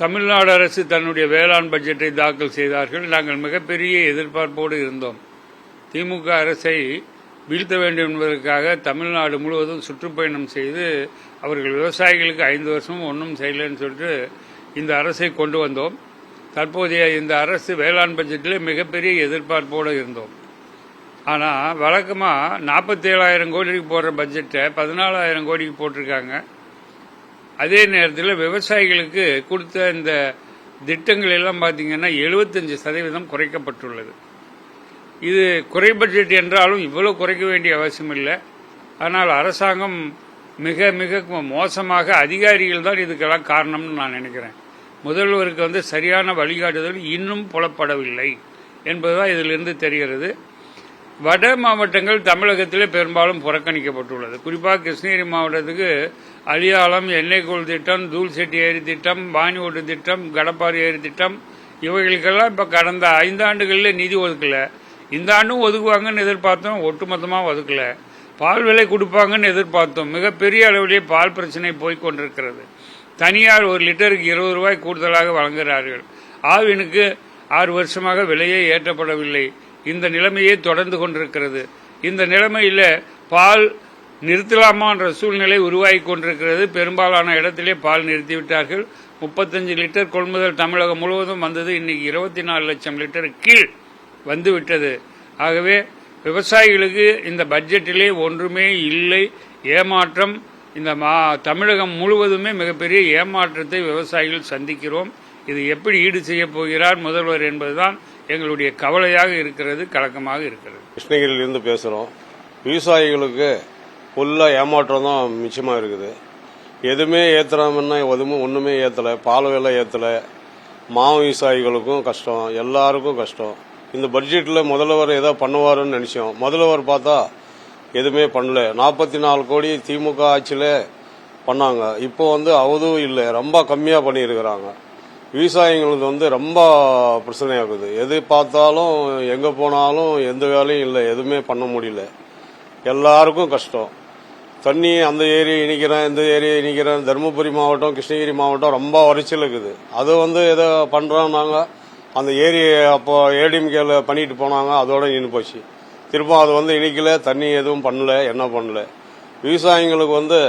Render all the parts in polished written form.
தமிழ்நாடு அரசு தன்னுடைய வேளாண் பட்ஜெட்டை தாக்கல் செய்தார்கள். நாங்கள் மிகப்பெரிய எதிர்பார்ப்போடு இருந்தோம். திமுக அரசை வீழ்த்த வேண்டும் என்பதற்காக தமிழ்நாடு முழுவதும் சுற்றுப்பயணம் செய்து அவர்கள் விவசாயிகளுக்கு 5 வருஷமும் ஒன்றும் செய்யலைன்னு சொல்லிட்டு இந்த அரசை கொண்டு வந்தோம். தற்போதைய இந்த அரசு வேளாண் பட்ஜெட்டில் மிகப்பெரிய எதிர்பார்ப்போடு இருந்தோம். ஆனால் வழக்கமாக 47,000 கோடிக்கு போடுற பட்ஜெட்டை 14,000 கோடிக்கு போட்டிருக்காங்க. அதே நேரத்தில் விவசாயிகளுக்கு கொடுத்த இந்த திட்டங்கள் எல்லாம் பார்த்தீங்கன்னா 75% குறைக்கப்பட்டுள்ளது. இது குறை பட்ஜெட் என்றாலும் இவ்வளவு குறைக்க வேண்டிய அவசியம் இல்லை. ஆனால் அரசாங்கம் மிக மிக மோசமாக அதிகாரிகள் தான் இதுக்கெல்லாம் காரணம்னு நான் நினைக்கிறேன். முதல்வருக்கு சரியான வழிகாட்டுதல் இன்னும் புலப்படவில்லை என்பதுதான் இதிலிருந்து தெரிகிறது. வட மாவட்டங்கள் தமிழகத்திலே பெரும்பாலும் புறக்கணிக்கப்பட்டுள்ளது. குறிப்பாக கிருஷ்ணகிரி மாவட்டத்துக்கு அலியாளம், எண்ணெய்கோள் திட்டம், தூள்செட்டி ஏரி திட்டம், பானிஓட்டு திட்டம், கடப்பாறை ஏரி திட்டம் இவைகளுக்கெல்லாம் இப்போ கடந்த 5 ஆண்டுகளில் நிதி ஒதுக்கல. இந்த ஆண்டும் ஒதுக்குவாங்கன்னு எதிர்பார்த்தோம், ஒட்டுமொத்தமாக ஒதுக்கல. பால் விலை கொடுப்பாங்கன்னு எதிர்பார்த்தோம். மிகப்பெரிய அளவிலே பால் பிரச்சனை போய்கொண்டிருக்கிறது. தனியார் 1 லிட்டருக்கு 20 ரூபாய் கூடுதலாக வழங்குகிறார்கள். ஆவினுக்கு 6 வருஷமாக விலையே ஏற்றப்படவில்லை. இந்த நிலைமையே தொடர்ந்து கொண்டிருக்கிறது. இந்த நிலைமையில் பால் நிறுத்தலாமா என்ற சூழ்நிலை உருவாகி கொண்டிருக்கிறது. பெரும்பாலான இடத்திலே பால் நிறுத்திவிட்டார்கள். 35 லிட்டர் கொள்முதல் தமிழகம் முழுவதும் வந்தது. இன்னைக்கு 24 லட்சம் லிட்டர் கீழ் வந்துவிட்டது. ஆகவே விவசாயிகளுக்கு இந்த பட்ஜெட்டிலே ஒன்றுமே இல்லை. ஏமாற்றம். இந்த தமிழகம் முழுவதுமே மிகப்பெரிய ஏமாற்றத்தை விவசாயிகள் சந்திக்கிறோம். இது எப்படி ஈடு செய்ய போகிறார் முதல்வர் என்பதுதான் எங்களுடைய கவலையாக இருக்கிறது, கலக்கமாக இருக்கிறது. கிருஷ்ணகிரியிலிருந்து பேசுகிறோம். விவசாயிகளுக்கு ஃபுல்லாக ஏமாற்றம் தான் மிச்சமாக இருக்குது. எதுவுமே ஏற்றுறாமன்னா ஒன்றுமே ஏற்றலை. பால் விலை ஏற்றலை. விவசாயிகளுக்கும் கஷ்டம், எல்லாருக்கும் கஷ்டம். இந்த பட்ஜெட்டில் முதல்வர் ஏதோ பண்ணுவாருன்னு நினைச்சோம். முதல்வர் பார்த்தா எதுவுமே பண்ணல. 44 கோடி திமுக ஆட்சியில் பண்ணாங்க. இப்போ அதுவும் இல்லை, ரொம்ப கம்மியாக பண்ணியிருக்கிறாங்க. விவசாயிங்களுக்கு ரொம்ப பிரச்சனையாகுது. எது பார்த்தாலும் எங்கே போனாலும் எந்த வேலையும் இல்லை, எதுவுமே பண்ண முடியல. எல்லாருக்கும் கஷ்டம். தண்ணி அந்த ஏரியை இணைக்கிறேன், இந்த ஏரியை இணைக்கிறேன். தருமபுரி மாவட்டம், கிருஷ்ணகிரி மாவட்டம் ரொம்ப வறட்சியில் இருக்குது. அது ஏதோ பண்ணுறோம். நாங்கள் அந்த ஏரியை அப்போ ஏடிஎம்கேல பண்ணிட்டு போனாங்க, அதோட நின்று போச்சு. திரும்ப அது இணைக்கல, தண்ணி எதுவும் பண்ணல, என்ன பண்ணல. விவசாயிங்களுக்கு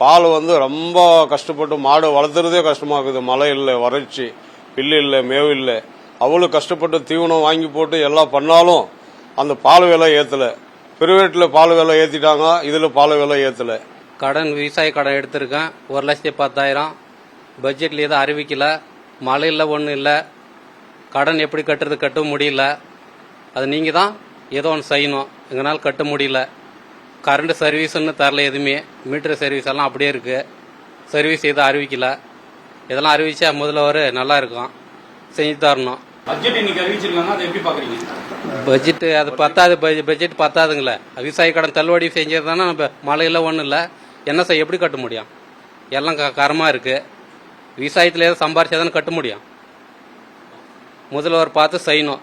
பால் ரொம்ப கஷ்டப்பட்டு மாடு வளர்த்துறதே கஷ்டமாக்குது. மழை இல்லை, வறட்சி, பில்லு இல்லை, மேவு இல்லை. அவ்வளவு கஷ்டப்பட்டு தீவனம் வாங்கி போட்டு எல்லாம் பண்ணாலும் அந்த பால் விலை ஏற்றல. பிரைவேட்டில் பால் விலை ஏற்றிட்டாங்க, இதில் பால் விலை ஏற்றல. கடன் விவசாய கடன் எடுத்திருக்கேன், 1,10,000. பட்ஜெட்ல எதுவும் அறிவிக்கல. மழை இல்லை, ஒன்றும் இல்லை. கடன் எப்படி கட்டுறது, கட்ட முடியல. அது நீங்கள் தான் ஏதோ ஒன்று செய்யணும். எங்களால் கட்ட முடியல. கரண்ட் சர்வீஸ்ன்னு தரல, எதுவுமே மீட்டர் சர்வீஸ் எல்லாம் அப்படியே இருக்கு. சர்வீஸ் எதுவும் அறிவிக்கல. இதெல்லாம் அறிவிச்சா முதல்வர் நல்லா இருக்கும், செஞ்சு தரணும். பட்ஜெட் இன்னைக்கு அறிவிச்சிருக்காங்க, அதை எப்படி பாக்குறீங்க? பட்ஜெட் அது பத்தாது, பட்ஜெட் பத்தாதுங்களே. விவசாய கடன் தள்ளுபடி செஞ்சதுதானே. நம்ம மழையில் ஒன்றும் இல்லை, என்ன செய்ய, எப்படி கட்ட முடியும்? எல்லாம் கரமாக இருக்கு. விவசாயத்தில் ஏதோ சம்பாரிச்சாதானே கட்ட முடியும். முதல்வர் பார்த்து செய்யணும்.